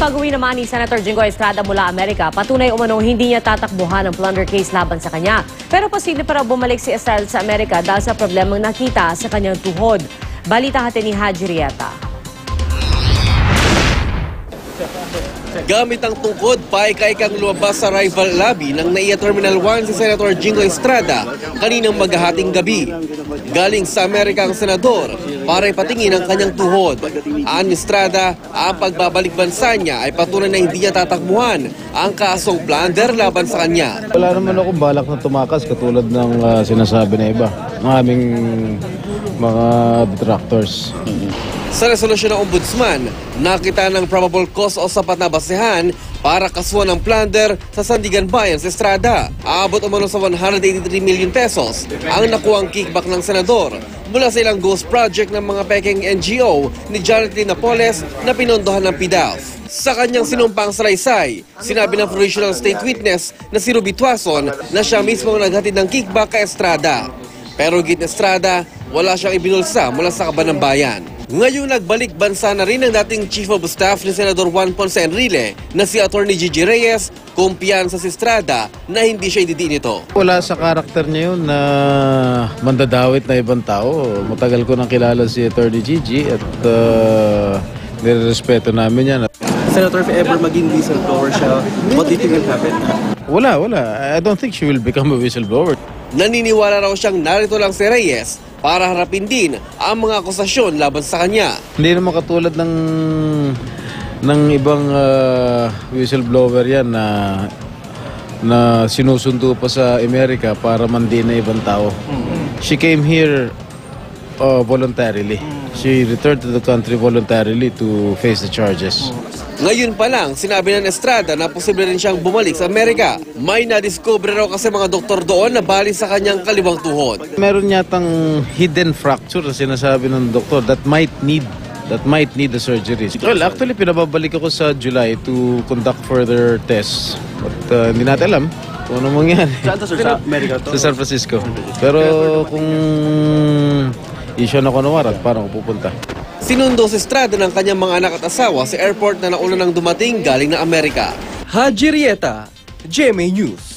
Pag-uwi naman ni Senator Jinggoy Estrada mula Amerika, patunay umanong hindi niya tatakbuhan ang plunder case laban sa kanya. Pero posible para bumalik si Estrada sa Amerika dahil sa problemang nakita sa kanyang tuhod. Balita natin ni Haji Rieta. Gamit ang tungkod, paika-ikang lumabas sa rival lobby ng NAIA Terminal 1 si Senator Jinggoy Estrada kaninang maghahating gabi. Galing sa Amerika ang senador para ipatingin ang kanyang tuhod. Ani Estrada, ang pagbabalik bansa niya ay patunay na hindi niya tatakbuhan ang kasong plunder laban sa kanya. Wala naman akong balak na tumakas katulad ng sinasabi na iba, ng aming mga detractors. Sa resolusyon ng ombudsman, nakita ng probable cause o sapat na basehan para kasuhan ng plunder sa Sandigan Bayan sa Estrada. Aabot umano sa 183 million pesos ang nakuhang kickback ng senador mula sa ilang ghost project ng mga peking NGO ni Janet Napoles na pinondohan ng PDAF. Sa kanyang sinumpang salaysay, sinabi ng provisional state witness na si Ruby Tuason na siya mismo ang naghatid ng kickback kay Estrada. Pero git Estrada, wala siyang ibinulsa mula sa kaban ng bayan. Ngayong nagbalik bansa na rin ang dating Chief of Staff ni Senador Juan Ponce Enrile na si Atty. Gigi Reyes, kumpiyansa si Estrada na hindi siya ididiin ito. Wala sa karakter niya yun na mandadawit na ibang tao. Matagal ko nang kilala si Atty. Gigi at nirerespeto namin yan. Senator, if ever maging whistleblower siya, what do you think will happen? Wala. I don't think she will become a whistleblower. Naniniwala raw siyang narito lang si Reyes para harapin din ang mga akusasyon laban sa kanya. Hindi naman katulad ng ibang whistleblower yan na sinusundo pa sa Amerika para mandin na ibang tao. She came here voluntarily. She returned to the country voluntarily to face the charges. Ngayon pa lang, sinabi ng Estrada na posible rin siyang bumalik sa Amerika. May nadiscover raw kasi mga doktor doon na bali sa kanyang kaliwang tuhod. Meron yatang hidden fracture na sinasabi ng doktor that might need a surgery. Well, actually, pinababalik ako sa July to conduct further tests. But hindi natin alam kung ano mangyari. Saan to, sir? Sa Amerika to? Sa San Francisco. Pero kung isyo na ko na warat, parang ako pupunta. Sinundo si Estrada ng kanyang mga anak at asawa sa airport na nauna nang dumating galing na Amerika. Haji Rieta, GMA News.